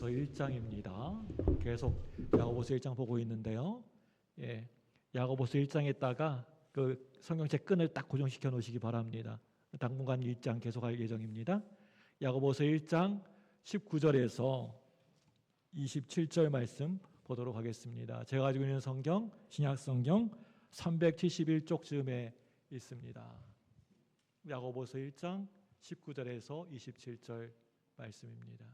야고보서 1장입니다. 계속 야고보서 1장 보고 있는데요. 야고보서 1장에다가 그 성경책 끈을 딱 고정시켜 놓으시기 바랍니다. 당분간 1장 계속할 예정입니다. 야고보서 1장 19절에서 27절 말씀 보도록 하겠습니다. 제가 가지고 있는 성경, 신약 성경 371쪽쯤에 있습니다. 야고보서 1장 19절에서 27절 말씀입니다.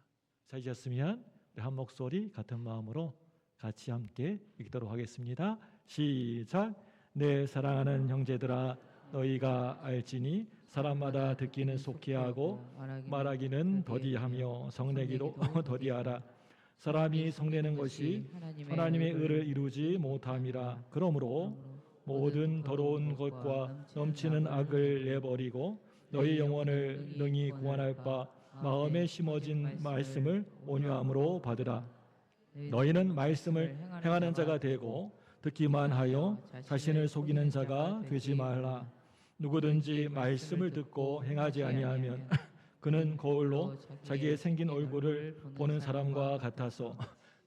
찾으셨으면 한 목소리 같은 마음으로 같이 함께 읽도록 하겠습니다. 시작. 내 사랑하는 형제들아, 너희가 알지니 사람마다 듣기는 속히 하고 말하기는 더디하며 성내기도 더디하라. 사람이 성내는 것이 하나님의 의를 이루지 못함이라. 그러므로 모든 더러운 것과 넘치는 악을 내버리고 너희 영혼을 능히 구원할 바 마음에 심어진 말씀을 온유함으로 받으라. 너희는 말씀을 행하는 자가 되고 듣기만 하여 자신을 속이는 자가 되지 말라. 누구든지 말씀을 듣고 행하지 아니하면 그는 거울로 자기의 생긴 얼굴을 보는 사람과 같아서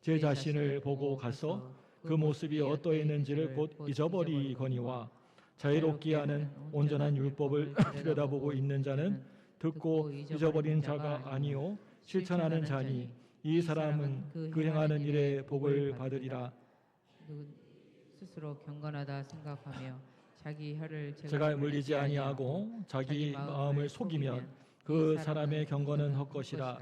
제 자신을 보고 가서 그 모습이 어떠했는지를 곧 잊어버리거니와 자유롭게 하는 온전한 율법을 들여다보고 있는 자는 듣고 잊어버린 자가 아니요 실천하는 자니 이 사람은 그 행하는 일에 복을 받으리라. 스스로 경건하다 생각하며 자기 혀를 제가 물리지 아니하고 자기 마음을 속이면 그 사람의 경건은 헛것이라.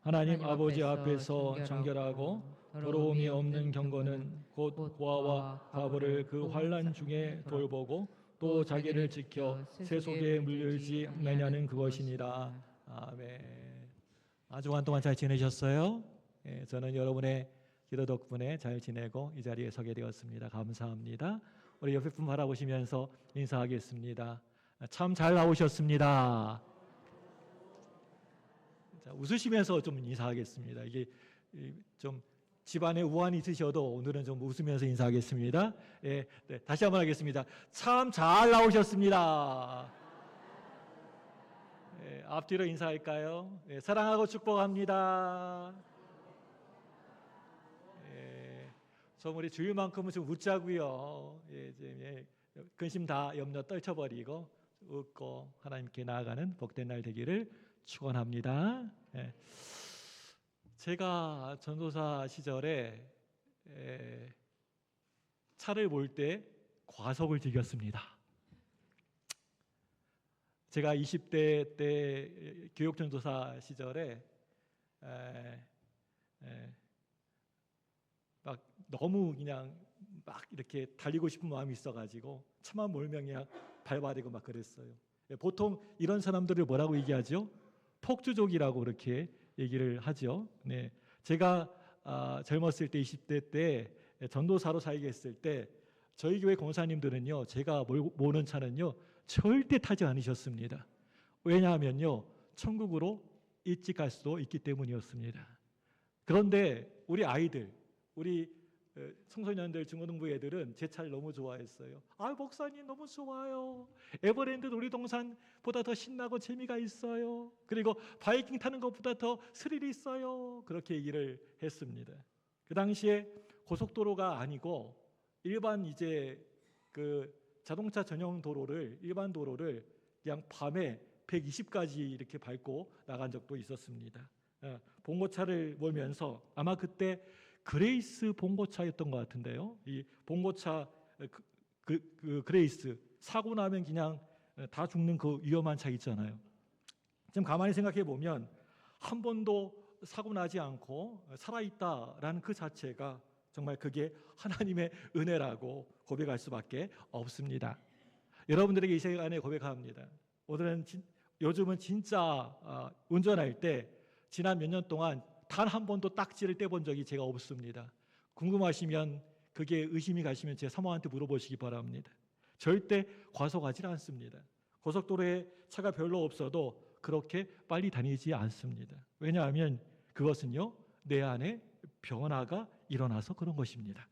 하나님 아버지 앞에서 정결하고 더러움이 없는 경건은 곧 고아와 과부를 그 환난 중에 돌보고 또 자기를 지켜 새 속에 물들지 않느냐는 그것이니라. 아멘. 아주 한 동안 잘 지내셨어요? 저는 여러분의 기도 덕분에 잘 지내고 이 자리에 서게 되었습니다. 감사합니다. 우리 옆에 분 바라보시면서 인사하겠습니다. 참 잘 나오셨습니다. 자, 웃으시면서 좀 인사하겠습니다. 이게 좀 집안에 우환이 있으셔도 오늘은 좀 웃으면서 인사하겠습니다. 네, 다시 한번 하겠습니다. 참 잘 나오셨습니다. 앞뒤로 인사할까요? 사랑하고 축복합니다. 좀 우리 주일만큼은 좀 웃자고요. 근심 다 염려 떨쳐버리고 웃고 하나님께 나아가는 복된 날 되기를 축원합니다. 제가 전도사 시절에 차를 몰 때 과속을 즐겼습니다. 제가 20대 때 교육전도사 시절에 막 너무 그냥 막 이렇게 달리고 싶은 마음이 있어가지고 차만 몰면 그냥 밟아대고 막 그랬어요. 보통 이런 사람들을 뭐라고 얘기하죠? 폭주족이라고 그렇게 얘기를 하죠. 네, 제가 젊었을 때 20대 때 전도사로 살겠을 때 저희 교회 권사님들은요, 제가 모는 차는요 절대 타지 않으셨습니다. 왜냐하면요, 천국으로 일찍 갈 수도 있기 때문이었습니다. 그런데 우리 아이들, 우리 청소년들, 중고등부 애들은 제 차를 너무 좋아했어요. 아, 목사님 너무 좋아요. 에버랜드 놀이동산보다 더 신나고 재미가 있어요. 그리고 바이킹 타는 것보다 더 스릴이 있어요. 그렇게 얘기를 했습니다. 그 당시에 고속도로가 아니고 일반 이제 그 자동차 전용 도로를, 일반 도로를 그냥 밤에 120까지 이렇게 밟고 나간 적도 있었습니다. 봉고차를 몰면서 아마 그때 그레이스 봉고차였던 것 같은데요. 이 봉고차 그 그레이스 사고 나면 그냥 다 죽는 그 위험한 차 있잖아요. 지금 가만히 생각해 보면 한 번도 사고 나지 않고 살아있다라는 그 자체가 정말 그게 하나님의 은혜라고 고백할 수밖에 없습니다. 여러분들에게 이 시간에 고백합니다. 요즘은 진짜 운전할 때 지난 몇 년 동안 단 한 번도 딱지를 떼본 적이 제가 없습니다. 궁금하시면, 그게 의심이 가시면 제 사모한테 물어보시기 바랍니다. 절대 과속하지 않습니다. 고속도로에 차가 별로 없어도 그렇게 빨리 다니지 않습니다. 왜냐하면 그것은요, 내 안에 변화가 일어나서 그런 것입니다.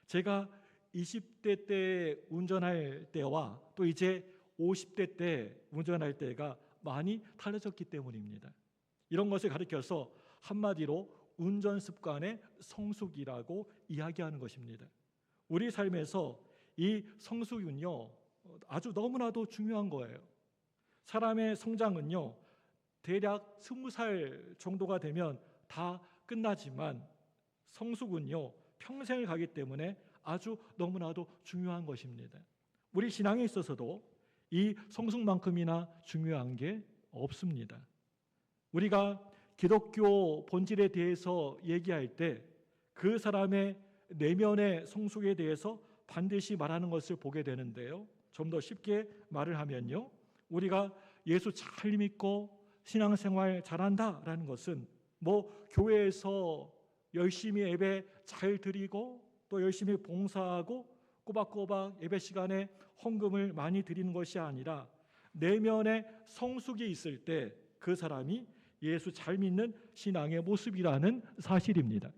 제가 20대 때 운전할 때와 또 이제 50대 때 운전할 때가 많이 달라졌기 때문입니다. 이런 것을 가리켜서 한마디로 운전 습관의 성숙이라고 이야기하는 것입니다. 우리 삶에서 이 성숙은요, 아주 너무나도 중요한 거예요. 사람의 성장은요, 대략 20살 정도가 되면 다 끝나지만 성숙은요, 평생을 가기 때문에 아주 너무나도 중요한 것입니다. 우리 신앙에 있어서도 이 성숙만큼이나 중요한 게 없습니다. 우리가 기독교 본질에 대해서 얘기할 때 그 사람의 내면의 성숙에 대해서 반드시 말하는 것을 보게 되는데요. 좀 더 쉽게 말을 하면요, 우리가 예수 잘 믿고 신앙생활 잘한다라는 것은 교회에서 열심히 예배 잘 드리고 또 열심히 봉사하고 꼬박꼬박 예배 시간에 헌금을 많이 드리는 것이 아니라 내면의 성숙이 있을 때 그 사람이 예수 잘 믿는 신앙의 모습이라는 사실입니다.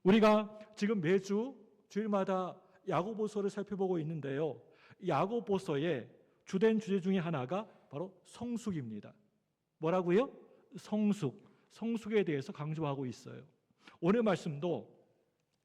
우리가 지금 매주 주일마다 야고보서를 살펴보고 있는데요. 야고보서의 주된 주제 중에 하나가 바로 성숙입니다. 뭐라고요? 성숙에 대해서 강조하고 있어요. 오늘 말씀도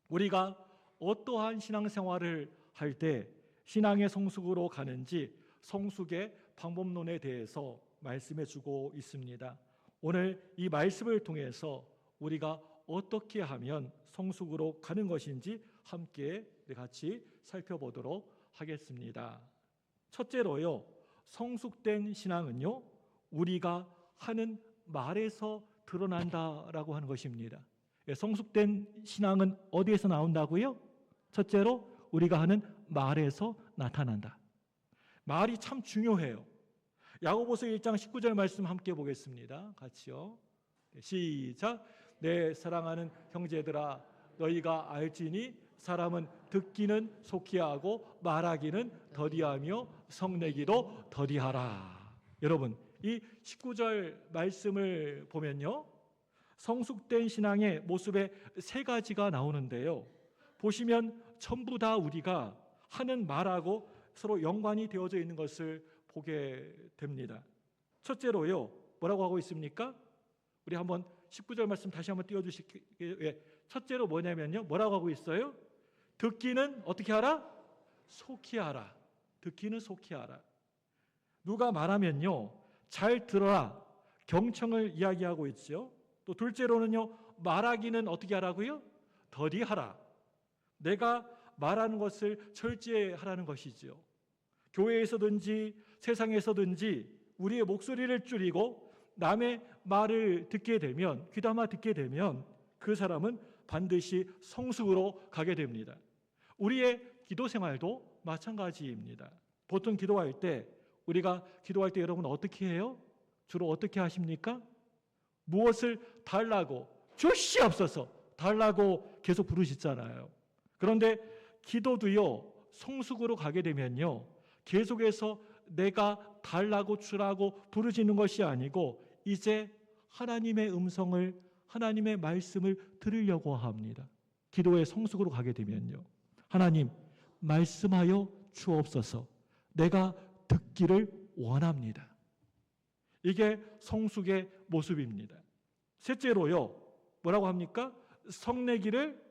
우리가 어떠한 신앙생활을 할 때 신앙의 성숙으로 가는지 성숙의 방법론에 대해서 말씀해 주고 있습니다. 오늘 이 말씀을 통해서 우리가 어떻게 하면 성숙으로 가는 것인지 함께 같이 살펴보도록 하겠습니다. 첫째로요, 성숙된 신앙은요, 우리가 하는 말에서 드러난다라고 하는 것입니다. 성숙된 신앙은 어디에서 나온다고요? 첫째로 우리가 하는 말에서 나타난다. 말이 참 중요해요. 야고보서 1장 19절 말씀 함께 보겠습니다. 같이요. 시작. 내 사랑하는 형제들아, 너희가 알지니 사람은 듣기는 속히 하고 말하기는 더디하며 성내기도 더디하라. 여러분, 이 19절 말씀을 보면요, 성숙된 신앙의 모습에 세 가지가 나오는데요. 보시면 전부 다 우리가 하는 말하고 서로 연관이 되어져 있는 것을 보게 됩니다. 첫째로요, 뭐라고 하고 있습니까? 우리 한번 19절 말씀 다시 한번 띄워주실게요. 첫째로 뭐냐면요, 뭐라고 하고 있어요? 듣기는 어떻게 하라? 속히 하라. 듣기는 속히 하라. 누가 말하면요, 잘 들어라, 경청을 이야기하고 있죠. 또 둘째로는요, 말하기는 어떻게 하라고요? 더디하라. 내가 말하는 것을 철저히 하라는 것이죠. 교회에서든지 세상에서든지 우리의 목소리를 줄이고 남의 말을 듣게 되면, 귀담아 듣게 되면 그 사람은 반드시 성숙으로 가게 됩니다. 우리의 기도 생활도 마찬가지입니다. 보통 기도할 때, 우리가 기도할 때 여러분 어떻게 해요? 주로 어떻게 하십니까? 무엇을 달라고, 주시옵소서 달라고 계속 부르시잖아요. 그런데 기도도요, 성숙으로 가게 되면요, 계속해서 내가 달라고 주라고 부르짖는 것이 아니고 이제 하나님의 음성을, 하나님의 말씀을 들으려고 합니다. 기도의 성숙으로 가게 되면요, 하나님 말씀하여 주옵소서, 내가 듣기를 원합니다. 이게 성숙의 모습입니다. 셋째로요, 뭐라고 합니까? 성내기를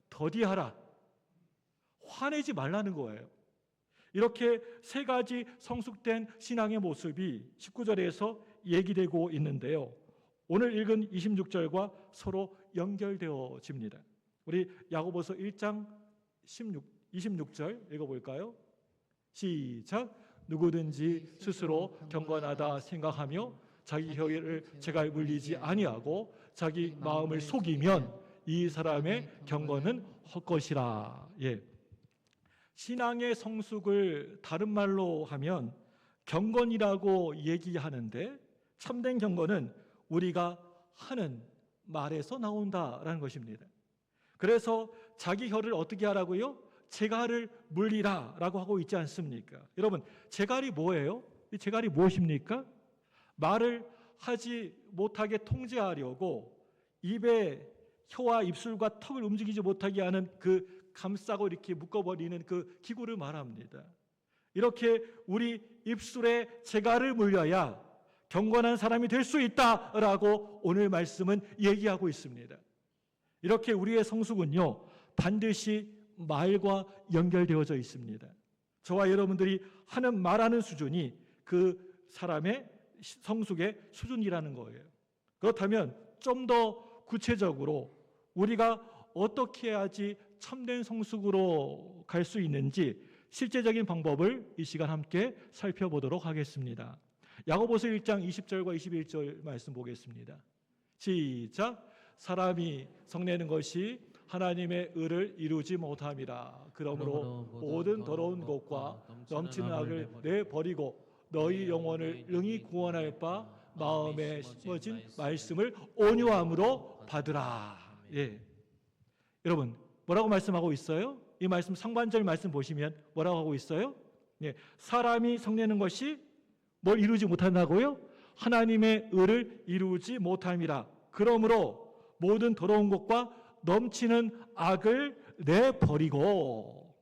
더디하라. 화내지 말라는 거예요. 이렇게 세 가지 성숙된 신앙의 모습이 19절에서 얘기되고 있는데요. 오늘 읽은 26절과 서로 연결되어집니다. 우리 야고보서 1장 26절 읽어볼까요? 시작. 누구든지 스스로 경건하다 생각하며 자기 혀를 제갈 물리지 아니하고 자기 마음을 속이면 이 사람의 경건은 헛것이라. 예. 신앙의 성숙을 다른 말로 하면 경건이라고 얘기하는데, 참된 경건은 우리가 하는 말에서 나온다라는 것입니다. 그래서 자기 혀를 어떻게 하라고요? 제갈을 물리라라고 하고 있지 않습니까? 여러분, 제갈이 뭐예요? 이 제갈이 무엇입니까? 말을 하지 못하게 통제하려고 입에 혀와 입술과 턱을 움직이지 못하게 하는 그 감싸고 이렇게 묶어버리는 그 기구를 말합니다. 이렇게 우리 입술에 제갈을 물려야 경건한 사람이 될 수 있다라고 오늘 말씀은 얘기하고 있습니다. 이렇게 우리의 성숙은요, 반드시 말과 연결되어져 있습니다. 저와 여러분들이 말하는 수준이 그 사람의 성숙의 수준이라는 거예요. 그렇다면 좀 더 구체적으로 우리가 어떻게 해야지 참된 성숙으로 갈 수 있는지 실제적인 방법을 이 시간 함께 살펴보도록 하겠습니다. 야고보서 1장 20절과 21절 말씀 보겠습니다. 시작. 사람이 성내는 것이 하나님의 의를 이루지 못함이라. 그러므로 모든 더러운 것과 넘치는 악을 내버리고 너희 영혼을 능히 구원할 바 마음에 심어진 말씀을 온유함으로 받으라. 예. 여러분, 뭐라고 말씀하고 있어요? 이 말씀 상반절 말씀 보시면 뭐라고 하고 있어요? 예. 사람이 성내는 것이 뭘 이루지 못한다고요? 하나님의 의를 이루지 못함이라. 그러므로 모든 더러운 것과 넘치는 악을 내버리고.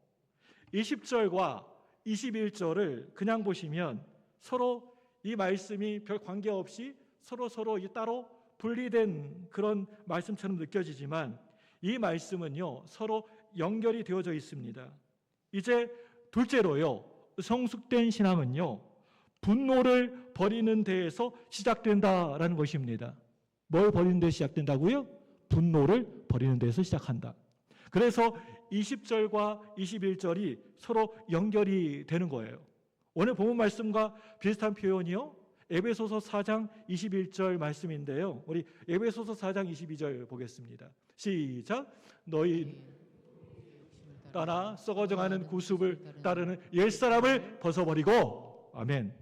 20절과 21절을 그냥 보시면 서로 이 말씀이 별 관계없이 서로 따로 분리된 그런 말씀처럼 느껴지지만 이 말씀은요, 서로 연결이 되어져 있습니다. 이제 둘째로요, 성숙된 신앙은요, 분노를 버리는 데에서 시작된다라는 것입니다. 뭘 버리는 데 시작된다고요? 분노를 버리는 데에서 시작한다. 그래서 20절과 21절이 서로 연결이 되는 거예요. 오늘 본문 말씀과 비슷한 표현이요, 에베소서 4장 21절 말씀인데요. 우리 에베소서 4장 22절 보겠습니다. 시작. 너희 떠나 썩어져가는 구습을 따르는 옛사람을 벗어버리고. 아멘.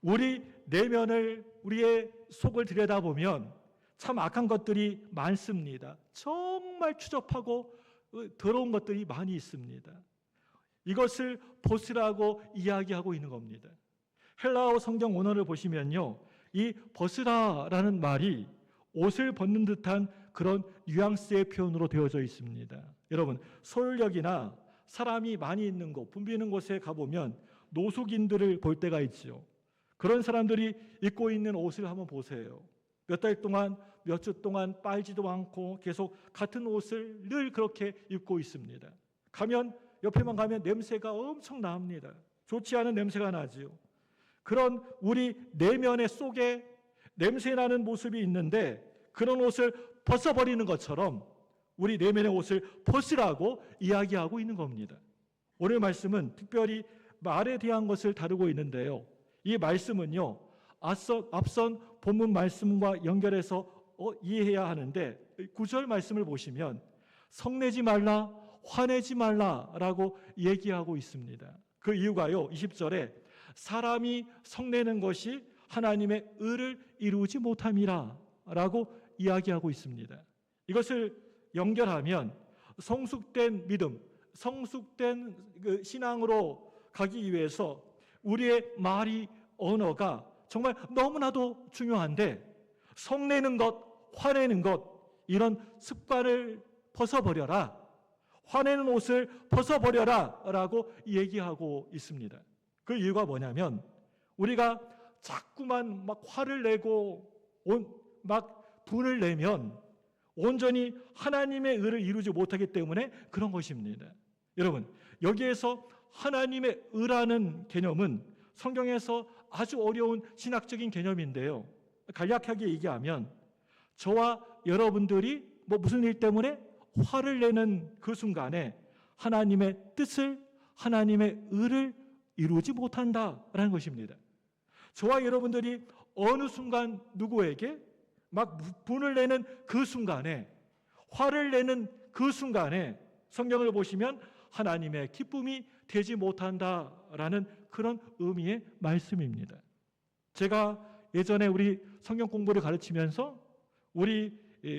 우리 내면을, 우리의 속을 들여다보면 참 악한 것들이 많습니다. 정말 추접하고 더러운 것들이 많이 있습니다. 이것을 벗으라고 이야기하고 있는 겁니다. 헬라어 성경 원어를 보시면요, 이 벗으라라는 말이 옷을 벗는 듯한 그런 뉘앙스의 표현으로 되어져 있습니다. 여러분, 서울역이나 사람이 많이 있는 곳, 붐비는 곳에 가보면 노숙인들을 볼 때가 있죠. 그런 사람들이 입고 있는 옷을 한번 보세요. 몇 달 동안, 몇 주 동안 빨지도 않고 계속 같은 옷을 늘 그렇게 입고 있습니다. 옆에만 가면 냄새가 엄청 납니다. 좋지 않은 냄새가 나지요. 그런 우리 내면의 속에 냄새나는 모습이 있는데 그런 옷을 벗어버리는 것처럼 우리 내면의 옷을 벗으라고 이야기하고 있는 겁니다. 오늘 말씀은 특별히 말에 대한 것을 다루고 있는데요. 이 말씀은요, 앞선 본문 말씀과 연결해서 이해해야 하는데 9절 말씀을 보시면 성내지 말라, 화내지 말라라고 얘기하고 있습니다. 그 이유가요, 20절에 사람이 성내는 것이 하나님의 의를 이루지 못함이라 라고 이야기하고 있습니다. 이것을 연결하면 성숙된 믿음, 성숙된 그 신앙으로 가기 위해서 우리의 말이, 언어가 정말 너무나도 중요한데 성내는 것, 화내는 것, 이런 습관을 벗어버려라, 화내는 옷을 벗어버려라 라고 얘기하고 있습니다. 그 이유가 뭐냐면 우리가 자꾸만 막 화를 내고 막 분을 내면 온전히 하나님의 의를 이루지 못하기 때문에 그런 것입니다. 여러분, 여기에서 하나님의 의라는 개념은 성경에서 아주 어려운 신학적인 개념인데요. 간략하게 얘기하면 저와 여러분들이 무슨 일 때문에 화를 내는 그 순간에 하나님의 뜻을, 하나님의 의를 이루지 못한다라는 것입니다. 저와 여러분들이 어느 순간 누구에게 막 분을 내는 그 순간에, 화를 내는 그 순간에 성경을 보시면 하나님의 기쁨이 되지 못한다라는 그런 의미의 말씀입니다. 제가 예전에 우리 성경 공부를 가르치면서 우리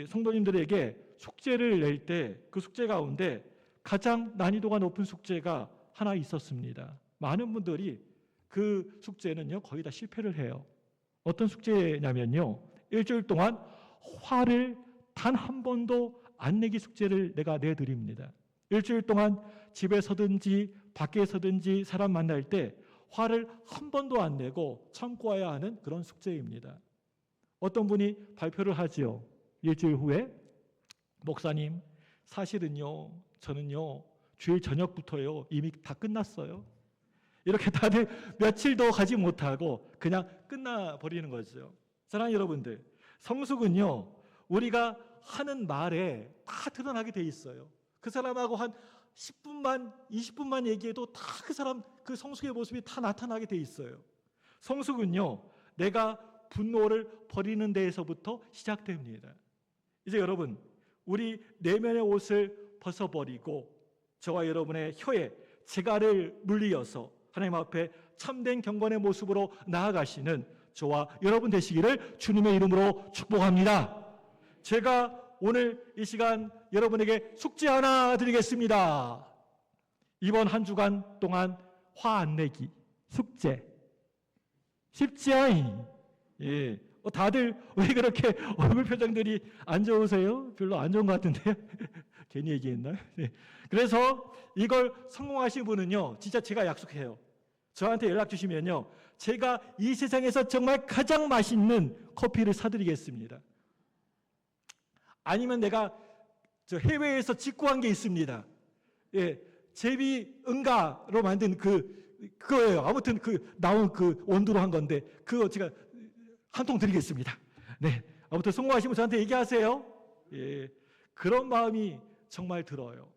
성도님들에게 숙제를 낼 때 그 숙제 가운데 가장 난이도가 높은 숙제가 하나 있었습니다. 많은 분들이 그 숙제는요, 거의 다 실패를 해요. 어떤 숙제냐면요, 일주일 동안 화를 단 한 번도 안 내기 숙제를 내가 내드립니다. 일주일 동안 집에서든지 밖에서든지 사람 만날 때 화를 한 번도 안 내고 참고 와야 하는 그런 숙제입니다. 어떤 분이 발표를 하지요. 일주일 후에 목사님, 사실은요, 저는요, 주일 저녁부터요, 이미 다 끝났어요. 이렇게 다들 며칠도 가지 못하고 그냥 끝나버리는 거죠. 사랑하는 여러분들, 성숙은요, 우리가 하는 말에 다 드러나게 돼 있어요. 그 사람하고 한 10분만, 20분만 얘기해도 다 그 사람, 그 성숙의 모습이 다 나타나게 돼 있어요. 성숙은요, 내가 분노를 버리는 데에서부터 시작됩니다. 이제 여러분, 우리 내면의 옷을 벗어버리고 저와 여러분의 혀에 재갈을 물리어서 하나님 앞에 참된 경건의 모습으로 나아가시는 저와 여러분 되시기를 주님의 이름으로 축복합니다. 제가 오늘 이 시간 여러분에게 숙제 하나 드리겠습니다. 이번 한 주간 동안 화 안 내기 숙제. 쉽지 않이. 예. 다들 왜 그렇게 얼굴 표정들이 안 좋으세요? 별로 안 좋은 것 같은데요? 괜히 얘기했나요? 네. 그래서 이걸 성공하신 분은요, 진짜 제가 약속해요. 저한테 연락 주시면요, 제가 이 세상에서 정말 가장 맛있는 커피를 사드리겠습니다. 아니면 내가 저 해외에서 직구한 게 있습니다. 예, 제비 응가로 만든 그거예요. 아무튼 그 나온 그 원두로 한 건데 그거 제가 한 통 드리겠습니다. 네, 아무튼 성공하시면 저한테 얘기하세요. 예, 그런 마음이 정말 들어요.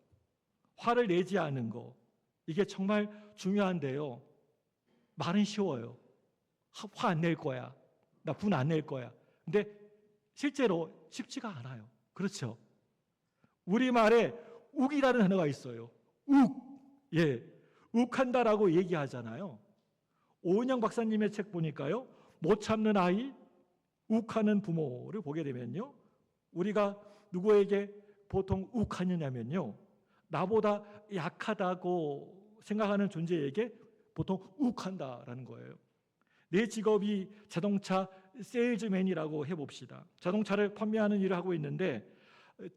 화를 내지 않은 거, 이게 정말 중요한데요. 말은 쉬워요. 화 안 낼 거야. 나 분 안 낼 거야. 근데 실제로 쉽지가 않아요. 그렇죠? 우리말에 욱이라는 단어가 있어요. 욱. 예. 욱한다라고 얘기하잖아요. 오은영 박사님의 책 보니까요, 못 참는 아이, 욱하는 부모를 보게 되면요, 우리가 누구에게 보통 욱하느냐면요, 나보다 약하다고 생각하는 존재에게 보통 욱한다라는 거예요. 내 직업이 자동차 세일즈맨이라고 해봅시다. 자동차를 판매하는 일을 하고 있는데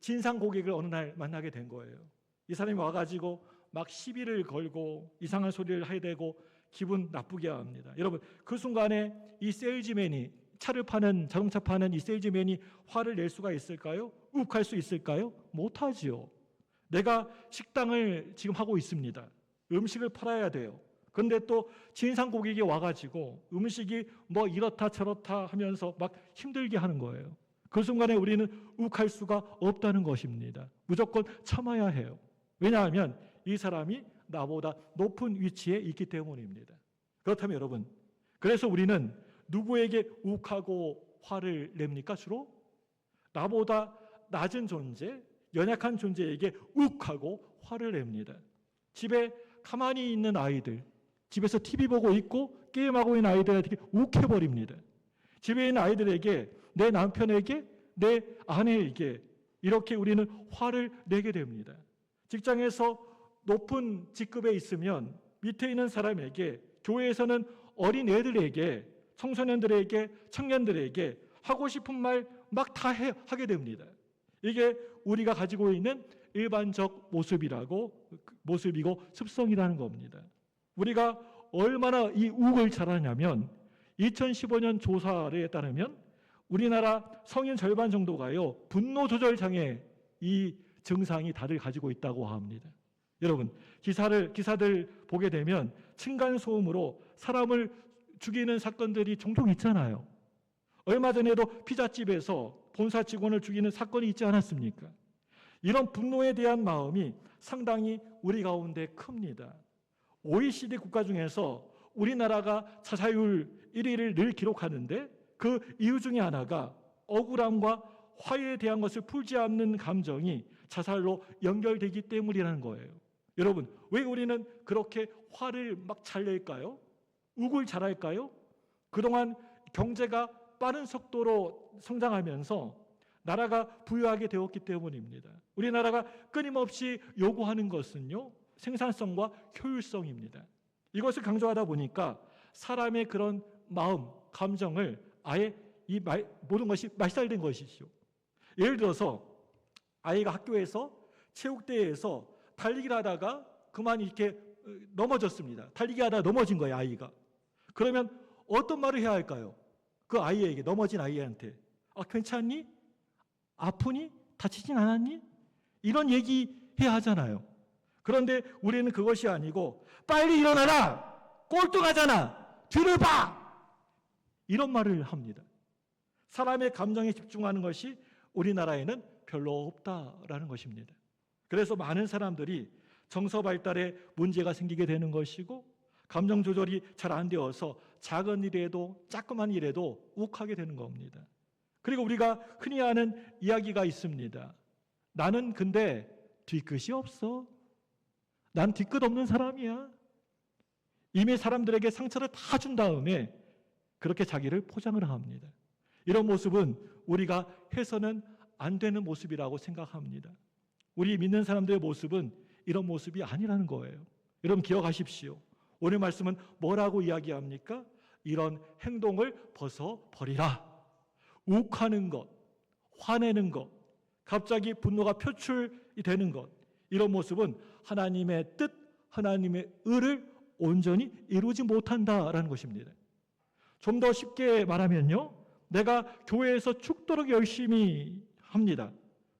진상 고객을 어느 날 만나게 된 거예요. 이 사람이 와가지고 막 시비를 걸고 이상한 소리를 하게 되고 기분 나쁘게 합니다. 여러분, 그 순간에 이 세일즈맨이, 차를 파는, 자동차 파는 이 세일즈맨이 화를 낼 수가 있을까요? 욱할 수 있을까요? 못하지요. 내가 식당을 지금 하고 있습니다. 음식을 팔아야 돼요. 그런데 또 진상 고객이 와가지고 음식이 뭐 이렇다 저렇다 하면서 막 힘들게 하는 거예요. 그 순간에 우리는 욱할 수가 없다는 것입니다. 무조건 참아야 해요. 왜냐하면 이 사람이 나보다 높은 위치에 있기 때문입니다. 그렇다면 여러분, 그래서 우리는 누구에게 욱하고 화를 냅니까? 주로 나보다 낮은 존재, 연약한 존재에게 욱하고 화를 냅니다. 집에 가만히 있는 아이들, 집에서 TV 보고 있고 게임하고 있는 아이들에게 욱해버립니다. 집에 있는 아이들에게, 내 남편에게, 내 아내에게 이렇게 우리는 화를 내게 됩니다. 직장에서 높은 직급에 있으면 밑에 있는 사람에게, 교회에서는 어린 애들에게, 청소년들에게, 청년들에게 하고 싶은 말 막 다 하게 됩니다. 이게 우리가 가지고 있는 일반적 모습이고 습성이라는 겁니다. 우리가 얼마나 이 욱을 잘하냐면 2015년 조사에 따르면 우리나라 성인 절반 정도가요, 분노 조절 장애 이 증상이 다들 가지고 있다고 합니다. 여러분, 기사들 보게 되면 층간 소음으로 사람을 죽이는 사건들이 종종 있잖아요. 얼마 전에도 피자집에서 본사 직원을 죽이는 사건이 있지 않았습니까? 이런 분노에 대한 마음이 상당히 우리 가운데 큽니다. OECD 국가 중에서 우리나라가 자살률 1위를 늘 기록하는데 그 이유 중에 하나가 억울함과 화해에 대한 것을 풀지 않는 감정이 자살로 연결되기 때문이라는 거예요. 여러분, 왜 우리는 그렇게 화를 막 잘 낼까요? 욱을 잘할까요? 그동안 경제가 빠른 속도로 성장하면서 나라가 부유하게 되었기 때문입니다. 우리나라가 끊임없이 요구하는 것은요, 생산성과 효율성입니다. 이것을 강조하다 보니까 사람의 그런 마음, 감정을 아예 모든 것이 말살된 것이죠. 예를 들어서 아이가 학교에서 체육대회에서 달리기를 하다가 그만 이렇게 넘어졌습니다. 달리기 하다가 넘어진 거예요, 아이가. 그러면 어떤 말을 해야 할까요? 그 아이에게, 넘어진 아이한테. 괜찮니? 아프니? 다치진 않았니? 이런 얘기해야 하잖아요. 그런데 우리는 그것이 아니고 빨리 일어나라! 꼴등하잖아! 뒤를 봐! 이런 말을 합니다. 사람의 감정에 집중하는 것이 우리나라에는 별로 없다라는 것입니다. 그래서 많은 사람들이 정서 발달에 문제가 생기게 되는 것이고 감정 조절이 잘 안 되어서 작은 일에도 자그만 일에도 욱하게 되는 겁니다. 그리고 우리가 흔히 하는 이야기가 있습니다. 나는 근데 뒤끝이 없어. 난 뒤끝 없는 사람이야. 이미 사람들에게 상처를 다 준 다음에 그렇게 자기를 포장을 합니다. 이런 모습은 우리가 해서는 안 되는 모습이라고 생각합니다. 우리 믿는 사람들의 모습은 이런 모습이 아니라는 거예요. 여러분 기억하십시오. 오늘 말씀은 뭐라고 이야기합니까? 이런 행동을 벗어버리라. 욱하는 것, 화내는 것, 갑자기 분노가 표출이 되는 것, 이런 모습은 하나님의 뜻, 하나님의 의를 온전히 이루지 못한다라는 것입니다. 좀 더 쉽게 말하면요, 내가 교회에서 죽도록 열심히 합니다.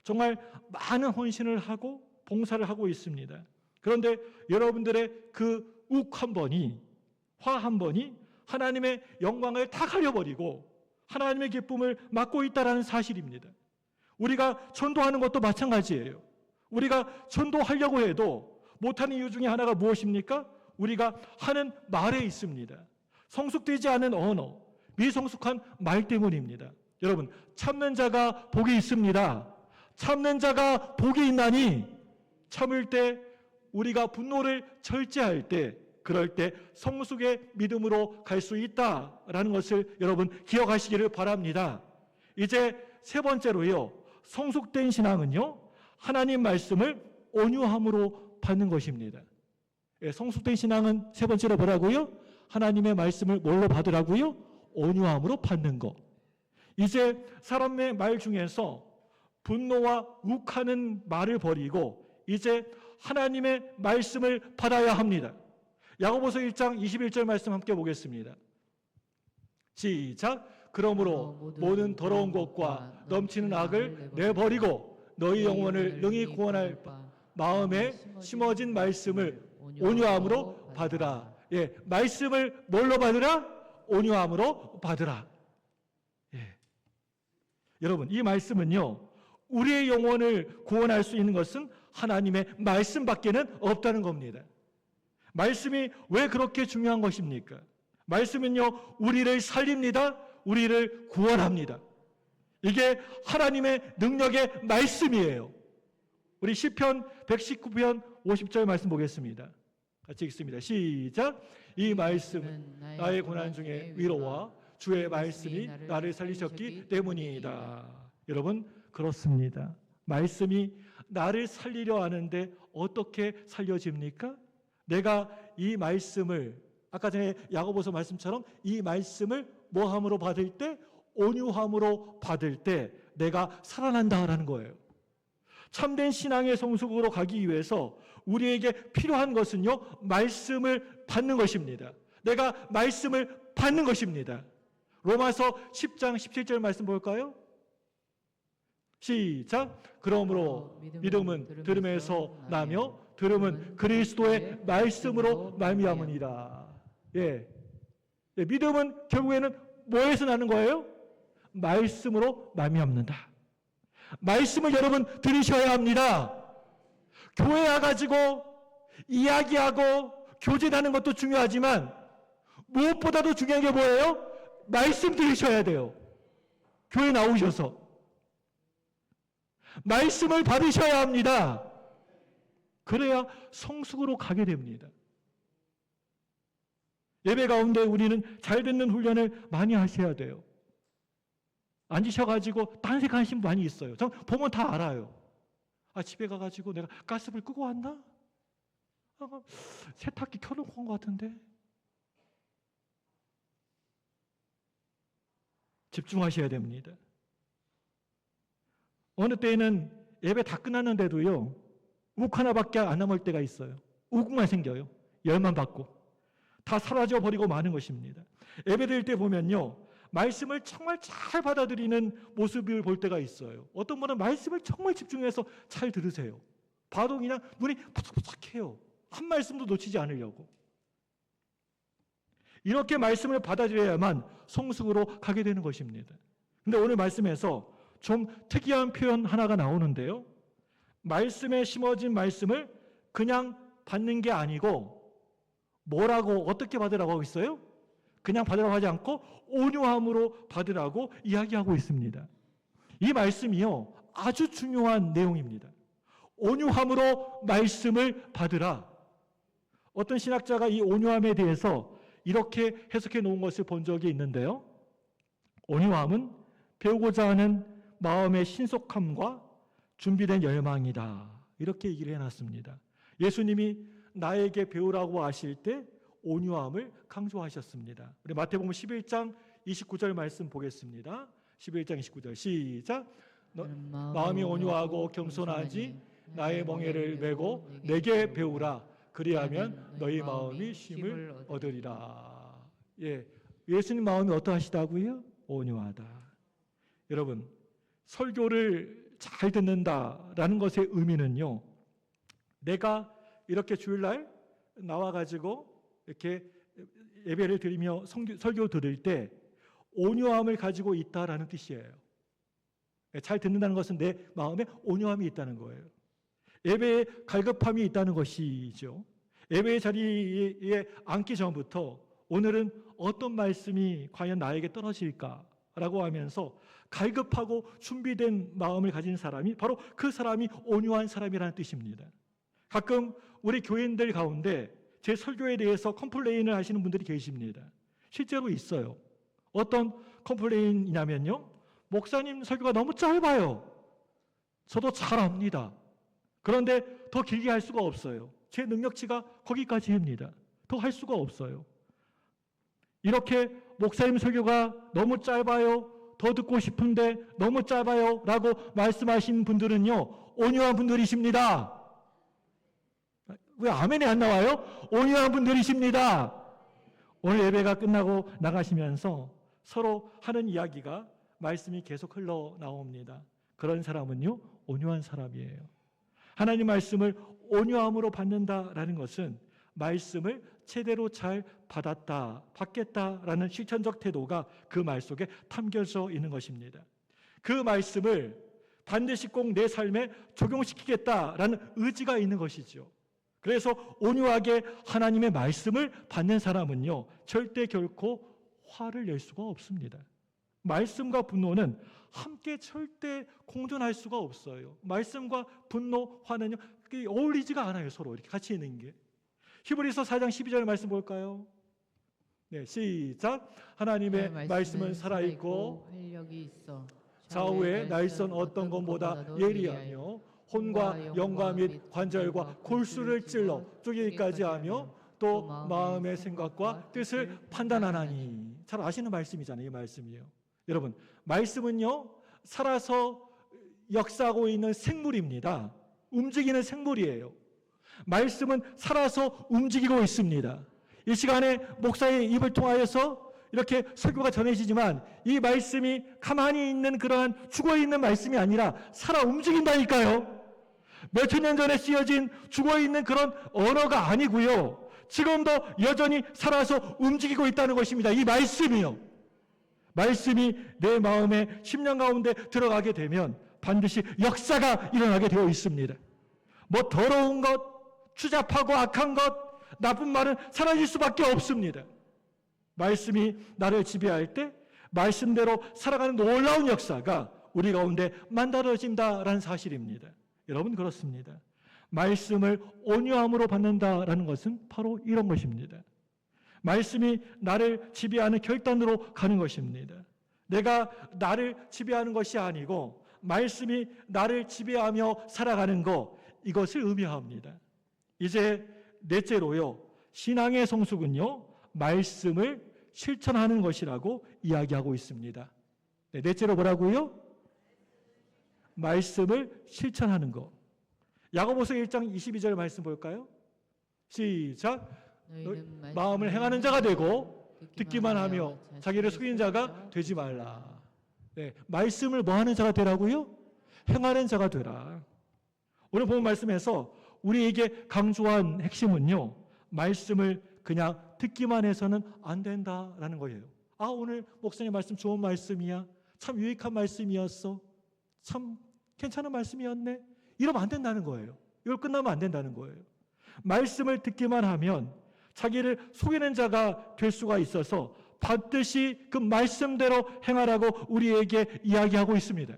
정말 많은 헌신을 하고 봉사를 하고 있습니다. 그런데 여러분들의 그 욱 한 번이, 화 한 번이 하나님의 영광을 다 가려버리고 하나님의 기쁨을 막고 있다는 사실입니다. 우리가 전도하는 것도 마찬가지예요. 우리가 전도하려고 해도 못하는 이유 중에 하나가 무엇입니까? 우리가 하는 말에 있습니다. 성숙되지 않은 언어, 미성숙한 말 때문입니다. 여러분, 참는 자가 복이 있습니다. 참는 자가 복이 있나니 참을 때 우리가 분노를 절제할 때 그럴 때 성숙의 믿음으로 갈 수 있다라는 것을 여러분 기억하시기를 바랍니다. 이제 세 번째로요. 성숙된 신앙은요. 하나님 말씀을 온유함으로 받는 것입니다. 성숙된 신앙은 세 번째로 뭐라고요? 하나님의 말씀을 뭘로 받으라고요? 온유함으로 받는 것. 이제 사람의 말 중에서 분노와 욱하는 말을 버리고 이제 하나님의 말씀을 받아야 합니다. 야고보서 1장 21절 말씀 함께 보겠습니다. 시작. 그러므로 모든 더러운 것과 넘치는 악을 내버리고 너희 영혼을 능히 구원할 마음에 심어진 말씀을 온유함으로 받으라. 예, 말씀을 뭘로 받으라? 온유함으로 받으라. 예. 여러분, 이 말씀은요, 우리의 영혼을 구원할 수 있는 것은 하나님의 말씀밖에는 없다는 겁니다. 말씀이 왜 그렇게 중요한 것입니까? 말씀은요, 우리를 살립니다. 우리를 구원합니다. 이게 하나님의 능력의 말씀이에요. 우리 시편 119편 50절 말씀 보겠습니다. 같이 읽습니다. 시작. 이 말씀은 나의 고난 중에 위로와 주의 말씀이 나를 살리셨기 때문이다. 여러분, 그렇습니다. 말씀이 나를 살리려 하는데 어떻게 살려집니까? 내가 이 말씀을 아까 전에 야고보서 말씀처럼 이 말씀을 뭐함으로 받을 때? 온유함으로 받을 때 내가 살아난다라는 거예요. 참된 신앙의 성숙으로 가기 위해서 우리에게 필요한 것은요, 말씀을 받는 것입니다. 내가 말씀을 받는 것입니다. 로마서 10장 17절 말씀 볼까요? 시작. 그러므로 믿음은 들음에서 나며 들음은 그리스도의 말씀으로 말미암으니라. 예. 믿음은 결국에는 뭐에서 나는 거예요? 말씀으로 말미암는다. 말씀을 여러분 들으셔야 합니다. 교회 와가지고 이야기하고 교제하는 것도 중요하지만 무엇보다도 중요한 게 뭐예요? 말씀 들으셔야 돼요. 교회 나오셔서 말씀을 받으셔야 합니다. 그래야 성숙으로 가게 됩니다. 예배 가운데 우리는 잘 듣는 훈련을 많이 하셔야 돼요. 앉으셔가지고 딴 생각하시는 분 많이 있어요. 전 보면 다 알아요. 아, 집에 가가지고 내가 가스불 끄고 왔나? 아, 세탁기 켜놓고 온 것 같은데. 집중하셔야 됩니다. 어느 때에는 예배 다 끝났는데도요, 욱 하나밖에 안 남을 때가 있어요. 욱만 생겨요. 열만 받고. 다 사라져 버리고 마는 것입니다. 예배 드릴 때 보면요, 말씀을 정말 잘 받아들이는 모습을 볼 때가 있어요. 어떤 분은 말씀을 정말 집중해서 잘 들으세요. 봐도 그냥 눈이 푸석푸석해요. 한 말씀도 놓치지 않으려고. 이렇게 말씀을 받아들여야만 성숙으로 가게 되는 것입니다. 근데 오늘 말씀에서 좀 특이한 표현 하나가 나오는데요. 말씀에 심어진 말씀을 그냥 받는 게 아니고 뭐라고 어떻게 받으라고 하고 있어요? 그냥 받으라고 하지 않고 온유함으로 받으라고 이야기하고 있습니다. 이 말씀이요, 아주 중요한 내용입니다. 온유함으로 말씀을 받으라. 어떤 신학자가 이 온유함에 대해서 이렇게 해석해 놓은 것을 본 적이 있는데요. 온유함은 배우고자 하는 마음의 신속함과 준비된 열망이다. 이렇게 얘기를 해놨습니다. 예수님이 나에게 배우라고 하실 때 온유함을 강조하셨습니다. 우리 마태복음 11장 29절 말씀 보겠습니다. 11장 29절 시작. 마음이 온유하고 겸손하지 나의 멍에를 메고 내게 배우라. 그리하면 너희 마음이 쉼을 얻으리라. 예, 예수님 마음이 어떠하시다고요? 온유하다. 여러분, 설교를 잘 듣는다라는 것의 의미는요, 내가 이렇게 주일날 나와가지고 이렇게 예배를 드리며 설교 들을 때 온유함을 가지고 있다라는 뜻이에요. 잘 듣는다는 것은 내 마음에 온유함이 있다는 거예요. 예배에 갈급함이 있다는 것이죠. 예배의 자리에 앉기 전부터 오늘은 어떤 말씀이 과연 나에게 떨어질까라고 하면서 갈급하고 준비된 마음을 가진 사람이 바로 그 사람이 온유한 사람이라는 뜻입니다. 가끔 우리 교인들 가운데 제 설교에 대해서 컴플레인을 하시는 분들이 계십니다. 실제로 있어요. 어떤 컴플레인이냐면요, 목사님 설교가 너무 짧아요. 저도 잘 압니다. 그런데 더 길게 할 수가 없어요. 제 능력치가 거기까지입니다. 더 할 수가 없어요. 이렇게 목사님 설교가 너무 짧아요. 더 듣고 싶은데 너무 짧아요. 라고 말씀하신 분들은요, 온유한 분들이십니다. 왜 아멘이 안 나와요? 온유한 분들이십니다. 오늘 예배가 끝나고 나가시면서 서로 하는 이야기가 말씀이 계속 흘러나옵니다. 그런 사람은요, 온유한 사람이에요. 하나님 말씀을 온유함으로 받는다라는 것은 말씀을 제대로 잘 받겠다라는 실천적 태도가 그 말 속에 담겨져 있는 것입니다. 그 말씀을 반드시 꼭 내 삶에 적용시키겠다라는 의지가 있는 것이죠. 그래서 온유하게 하나님의 말씀을 받는 사람은요, 절대 결코 화를 낼 수가 없습니다. 말씀과 분노는 함께 절대 공존할 수가 없어요. 말씀과 분노, 화는요, 어울리지가 않아요. 서로 이렇게 같이 있는 게. 히브리서 4장 12절 말씀 볼까요? 네, 시작. 하나님의 말씀은 살아있고 활력이 있어 좌우에 날선 어떤 것보다 예리하며 혼과 영과 및 관절과 골수를 찔러 쪼개기까지 하며 또 마음의 생각과 뜻을 판단하나니. 잘 아시는 말씀이잖아요. 이 말씀이에요. 여러분, 말씀은요, 살아서 역사하고 있는 생물입니다. 움직이는 생물이에요. 말씀은 살아서 움직이고 있습니다. 이 시간에 목사의 입을 통하여서 이렇게 설교가 전해지지만 이 말씀이 가만히 있는 그러한 죽어있는 말씀이 아니라 살아 움직인다니까요. 몇천 년 전에 쓰여진 죽어있는 그런 언어가 아니고요, 지금도 여전히 살아서 움직이고 있다는 것입니다. 이 말씀이요, 말씀이 내 마음의 심령 가운데 들어가게 되면 반드시 역사가 일어나게 되어 있습니다. 뭐 더러운 것, 추잡하고 악한 것, 나쁜 말은 사라질 수밖에 없습니다. 말씀이 나를 지배할 때 말씀대로 살아가는 놀라운 역사가 우리 가운데 만들어진다라는 사실입니다. 여러분, 그렇습니다. 말씀을 온유함으로 받는다라는 것은 바로 이런 것입니다. 말씀이 나를 지배하는 결단으로 가는 것입니다. 내가 나를 지배하는 것이 아니고 말씀이 나를 지배하며 살아가는 것, 이것을 의미합니다. 이제 넷째로요, 신앙의 성숙은요, 말씀을 실천하는 것이라고 이야기하고 있습니다. 네, 넷째로 뭐라고요? 말씀을 실천하는 것. 야고보서 1장 22절 말씀 볼까요? 시작. 마음을 행하는 자가 되고 듣기만 하며 자기를 속이는 자가 되지 말라. 네, 말씀을 뭐 하는 자가 되라고요? 행하는 자가 되라. 오늘 본 말씀에서 우리에게 강조한 핵심은요, 말씀을 그냥 듣기만 해서는 안 된다라는 거예요. 아, 오늘 목사님 말씀 좋은 말씀이야. 참 유익한 말씀이었어. 참 괜찮은 말씀이었네. 이러면 안 된다는 거예요. 이걸 끝나면 안 된다는 거예요. 말씀을 듣기만 하면 자기를 속이는 자가 될 수가 있어서 반드시 그 말씀대로 행하라고 우리에게 이야기하고 있습니다.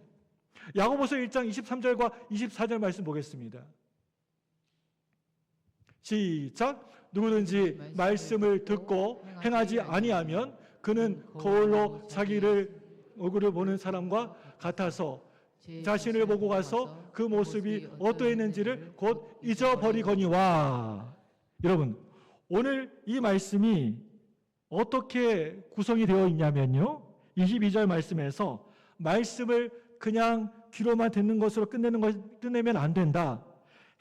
야고보서 1장 23절과 24절 말씀 보겠습니다. 시작. 누구든지 말씀을 듣고 행하지 아니하면 그는 거울로 자기를 얼굴을 보는 사람과 같아서 자신을 보고 가서 그 모습이 어떠했는지를 곧 잊어버리거니와. 여러분, 오늘 이 말씀이 어떻게 구성이 되어 있냐면요, 22절 말씀에서 말씀을 그냥 귀로만 듣는 것으로 끝내면 안 된다.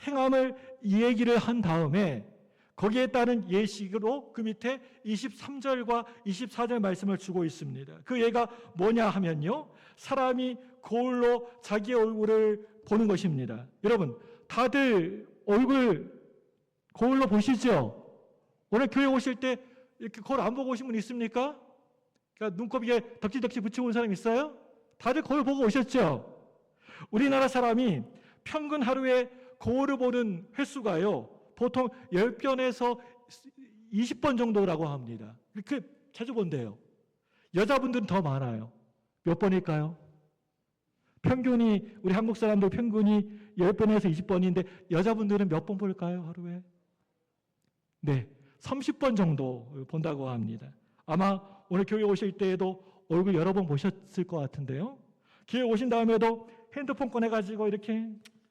행함을 얘기를 한 다음에 거기에 따른 예식으로 그 밑에 23절과 24절 말씀을 주고 있습니다. 그 예가 뭐냐 하면요, 사람이 거울로 자기 얼굴을 보는 것입니다. 여러분, 다들 얼굴 거울로 보시죠? 오늘 교회 오실 때 이렇게 거울 안 보고 오신 분 있습니까? 그러니까 눈곱이에 덕지덕지 붙이고 온 사람 있어요? 다들 거울 보고 오셨죠? 우리나라 사람이 평균 하루에 거울을 보는 횟수가요, 보통 10번에서 20번 정도라고 합니다. 그렇게 자주 본대요. 여자분들은 더 많아요. 몇 번일까요? 평균이, 우리 한국 사람들 평균이 10번에서 20번인데 여자분들은 몇 번 볼까요, 하루에? 네, 30번 정도 본다고 합니다. 아마 오늘 교회 오실 때에도 얼굴 여러 번 보셨을 것 같은데요. 교회 오신 다음에도 핸드폰 꺼내가지고 이렇게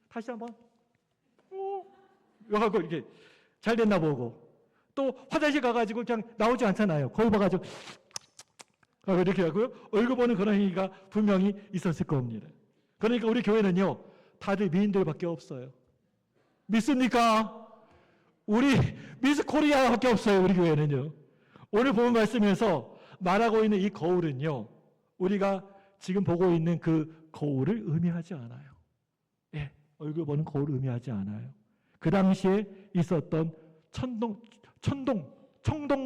다시 한번 하고 이렇게 잘 됐나 보고, 또 화장실 가가지고 그냥 나오지 않잖아요. 거울 봐가지고 이렇게 하고요. 얼굴 보는 그런 행위가 분명히 있었을 겁니다. 그러니까 우리 교회는요, 다들 미인들밖에 없어요. 믿습니까? 우리 미스 코리아밖에 없어요. 우리 교회는요. 오늘 본 말씀에서 말하고 있는 이 거울은요, 우리가 지금 보고 있는 그 거울을 의미하지 않아요. 예, 얼굴 보는 거울을 의미하지 않아요. 그 당시에 있었던 청동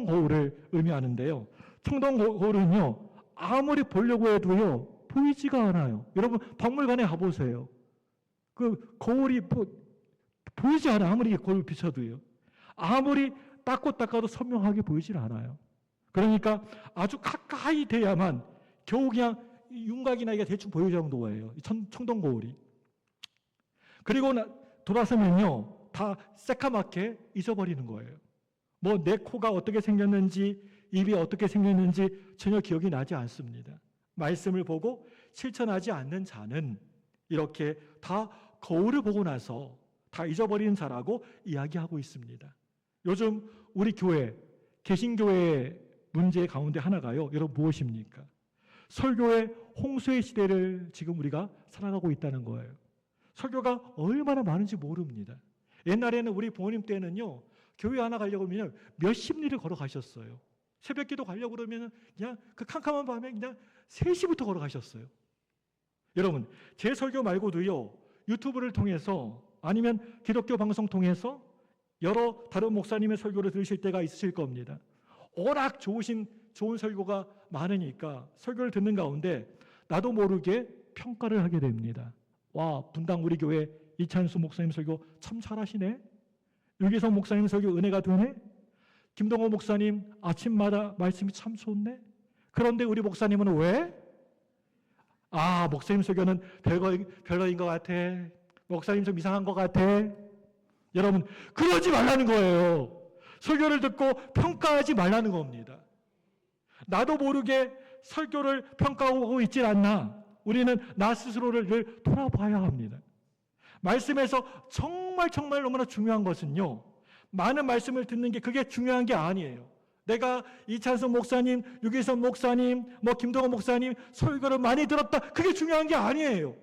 거울을 의미하는데요. 청동 거울은요, 아무리 보려고 해도요, 보이지가 않아요. 여러분, 박물관에 가보세요. 그 거울이 보이지 않아요. 아무리 거울 비춰도요. 아무리 닦아도 선명하게 보이질 않아요. 그러니까 아주 가까이 돼야만 겨우 그냥 윤곽이나 이게 대충 보일 정도예요. 청동 거울이. 그리고 돌아서면요, 다 새까맣게 잊어버리는 거예요. 뭐 내 코가 어떻게 생겼는지, 입이 어떻게 생겼는지 전혀 기억이 나지 않습니다. 말씀을 보고 실천하지 않는 자는 이렇게 다 거울을 보고 나서 다 잊어버리는 자라고 이야기하고 있습니다. 요즘 우리 교회, 개신교회의 문제 가운데 하나가요, 여러분 무엇입니까? 설교의 홍수의 시대를 지금 우리가 살아가고 있다는 거예요. 설교가 얼마나 많은지 모릅니다. 옛날에는 우리 부모님 때는요, 교회 하나 가려고 하면 몇십 리를 걸어가셨어요. 새벽기도 가려고 그러면 그냥 그 캄캄한 밤에 그냥 3시부터 걸어가셨어요. 여러분, 제 설교 말고도요, 유튜브를 통해서 아니면 기독교 방송 통해서 여러 다른 목사님의 설교를 들으실 때가 있으실 겁니다. 워낙 좋은 설교가 많으니까 설교를 듣는 가운데 나도 모르게 평가를 하게 됩니다. 와, 분당 우리 교회 이찬수 목사님 설교 참 잘하시네. 유기성 목사님 설교 은혜가 되네. 김동호 목사님 아침마다 말씀이 참 좋네. 그런데 우리 목사님은 왜? 아, 목사님 설교는 별로인 것 같아. 목사님 좀 이상한 것 같아. 여러분, 그러지 말라는 거예요. 설교를 듣고 평가하지 말라는 겁니다. 나도 모르게 설교를 평가하고 있질 않나. 우리는 나 스스로를 늘 돌아봐야 합니다. 말씀에서 정말 너무나 중요한 것은요, 많은 말씀을 듣는 게 그게 중요한 게 아니에요. 내가 이찬성 목사님, 유기선 목사님, 김동호 목사님 설교를 많이 들었다, 그게 중요한 게 아니에요.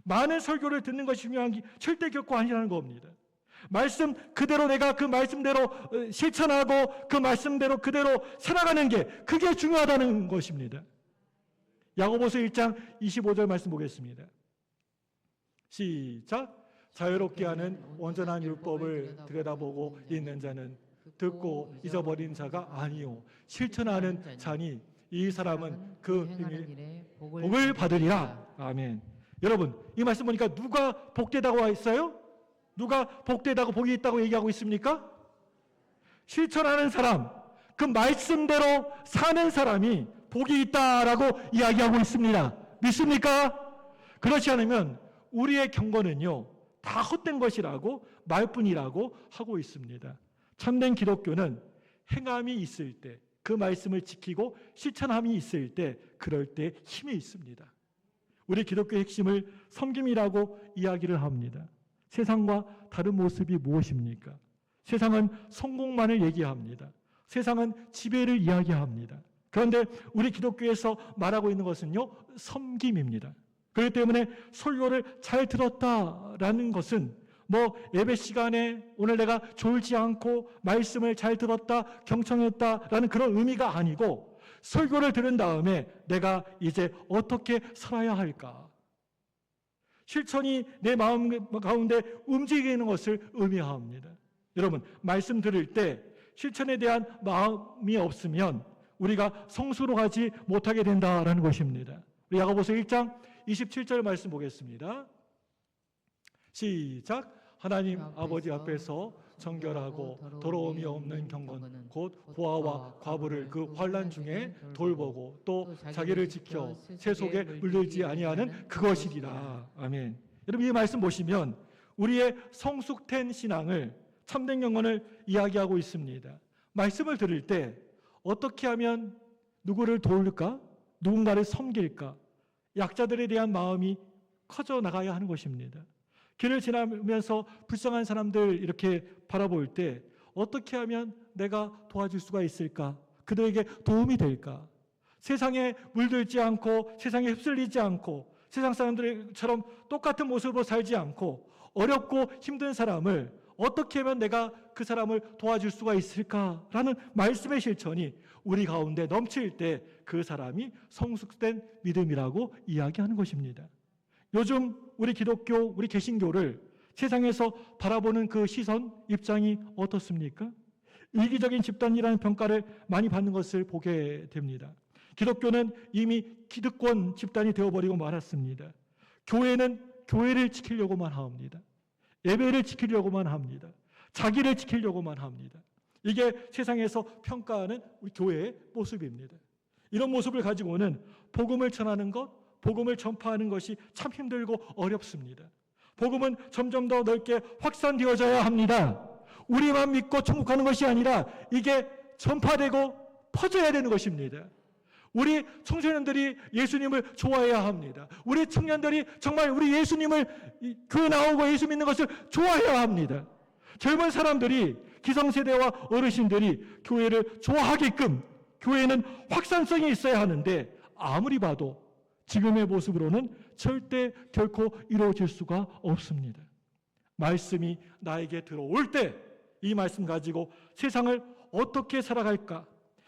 많은 설교를 듣는 것이 중요한 게 절대 결코 아니라는 겁니다. 말씀 그대로 내가 그 말씀대로 실천하고 그 말씀대로 그대로 살아가는 게 그게 중요하다는 것입니다. 야고보서 1장 25절 말씀 보겠습니다. 시작. 자유롭게 하는 온전한 율법을 들여다보고 있는 자는 듣고 잊어버린 자가 아니요 실천하는 자니 이 사람은 그 행위 복을 받으리라. 아멘. 여러분, 이 말씀 보니까 누가 복되다고 와 있어요? 누가 복되다고 복이 있다고 얘기하고 있습니까? 실천하는 사람, 그 말씀대로 사는 사람이 복이 있다라고 이야기하고 있습니다. 믿습니까? 그렇지 않으면 우리의 경건은요, 다 헛된 것이라고 말뿐이라고 하고 있습니다. 참된 기독교는 행함이 있을 때, 그 말씀을 지키고 실천함이 있을 때, 그럴 때 힘이 있습니다. 우리 기독교의 핵심을 섬김이라고 이야기를 합니다. 세상과 다른 모습이 무엇입니까? 세상은 성공만을 얘기합니다. 세상은 지배를 이야기합니다. 그런데 우리 기독교에서 말하고 있는 것은요, 섬김입니다. 그렇기 때문에 설교를 잘 들었다라는 것은 예배 시간에 오늘 내가 졸지 않고 말씀을 잘 들었다, 경청했다라는 그런 의미가 아니고 설교를 들은 다음에 내가 이제 어떻게 살아야 할까? 실천이 내 마음 가운데 움직이는 것을 의미합니다. 여러분, 말씀 들을 때 실천에 대한 마음이 없으면 우리가 성수로 가지 못하게 된다라는 것입니다. 우리 야고보서 1장 27절 말씀 보겠습니다. 시작. 하나님 아버지 앞에서 정결하고 더러움이 없는 경건 곧 고아와 과부를 그 환난 중에 돌보고 또 자기를 지켜 새 속에 물들지 아니하는 그것이리라. 아멘. 여러분, 이 말씀 보시면 우리의 성숙된 신앙을, 참된 경건을 이야기하고 있습니다. 말씀을 들을 때 어떻게 하면 누구를 도울까? 누군가를 섬길까? 약자들에 대한 마음이 커져 나가야 하는 것입니다. 길을 지나면서 불쌍한 사람들 이렇게 바라볼 때 어떻게 하면 내가 도와줄 수가 있을까? 그들에게 도움이 될까? 세상에 물들지 않고 세상에 휩쓸리지 않고 세상 사람들처럼 똑같은 모습으로 살지 않고 어렵고 힘든 사람을 어떻게 하면 내가 그 사람을 도와줄 수가 있을까라는 말씀의 실천이 우리 가운데 넘칠 때 그 사람이 성숙된 믿음이라고 이야기하는 것입니다. 요즘 우리 기독교, 우리 개신교를 세상에서 바라보는 그 시선, 입장이 어떻습니까? 이기적인 집단이라는 평가를 많이 받는 것을 보게 됩니다. 기독교는 이미 기득권 집단이 되어버리고 말았습니다. 교회는 교회를 지키려고만 합니다. 예배를 지키려고만 합니다. 자기를 지키려고만 합니다. 이게 세상에서 평가하는 우리 교회의 모습입니다. 이런 모습을 가지고는 복음을 전하는 것, 복음을 전파하는 것이 참 힘들고 어렵습니다. 복음은 점점 더 넓게 확산되어져야 합니다. 우리만 믿고 천국 가는 것이 아니라 이게 전파되고 퍼져야 되는 것입니다. 우리 청소년들이 예수님을 좋아해야 합니다. 우리 청년들이 정말 우리 예수님을 교회 나오고 예수 믿는 것을 좋아해야 합니다. 젊은 사람들이, 기성세대와 어르신들이 교회를 좋아하게끔 교회는 확산성이 있어야 하는데 아무리 봐도 지금의 모습으로는 절대 결코 이루어질 수가 없습니다. 말씀이 나에게 들어올 때 이 말씀 가지고 세상을 어떻게 살아갈까?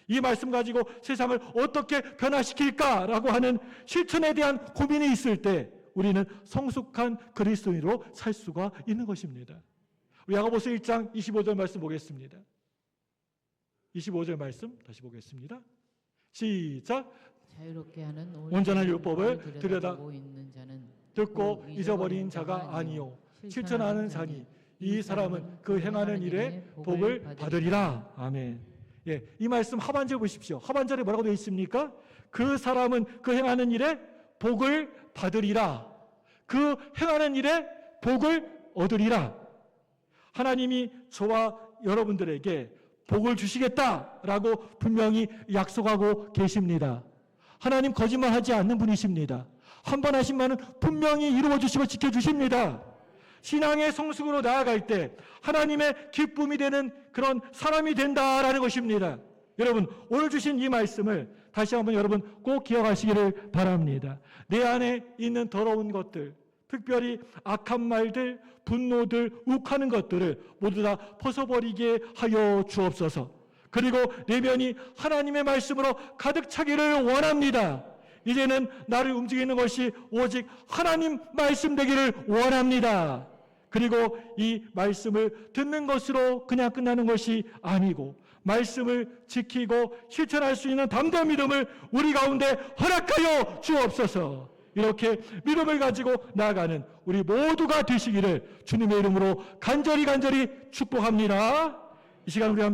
이 말씀 가지고 세상을 어떻게 변화시킬까라고 하는 실천에 대한 고민이 있을 때 우리는 성숙한 그리스도인으로 살 수가 있는 것입니다. 우리 야고보서 1장 25절 말씀 보겠습니다. 25절 말씀 다시 보겠습니다. 시작. 자유롭게 하는 온전한 율법을 들여다보고 있는 자는 듣고 잊어버린 자가 아니요 실천하는 자니 이 사람은 그 행하는 일에 복을 받으리라. 아멘. 예, 이 말씀 하반절 보십시오. 하반절에 뭐라고 되어 있습니까? 그 사람은 그 행하는 일에 복을 받으리라. 그 행하는 일에 복을 얻으리라. 하나님이 저와 여러분들에게 복을 주시겠다라고 분명히 약속하고 계십니다. 하나님 거짓말하지 않는 분이십니다. 한 번 하신 말은 분명히 이루어 주시고 지켜 주십니다. 신앙의 성숙으로 나아갈 때 하나님의 기쁨이 되는 그런 사람이 된다라는 것입니다. 여러분, 오늘 주신 이 말씀을 다시 한번 여러분 꼭 기억하시기를 바랍니다. 내 안에 있는 더러운 것들, 특별히 악한 말들, 분노들, 욱하는 것들을 모두 다 벗어버리게 하여 주옵소서. 그리고 내면이 하나님의 말씀으로 가득 차기를 원합니다. 이제는 나를 움직이는 것이 오직 하나님 말씀 되기를 원합니다. 그리고 이 말씀을 듣는 것으로 그냥 끝나는 것이 아니고 말씀을 지키고 실천할 수 있는 담대한 믿음을 우리 가운데 허락하여 주옵소서. 이렇게 믿음을 가지고 나아가는 우리 모두가 되시기를 주님의 이름으로 간절히 축복합니다. 이 시간 우리 함께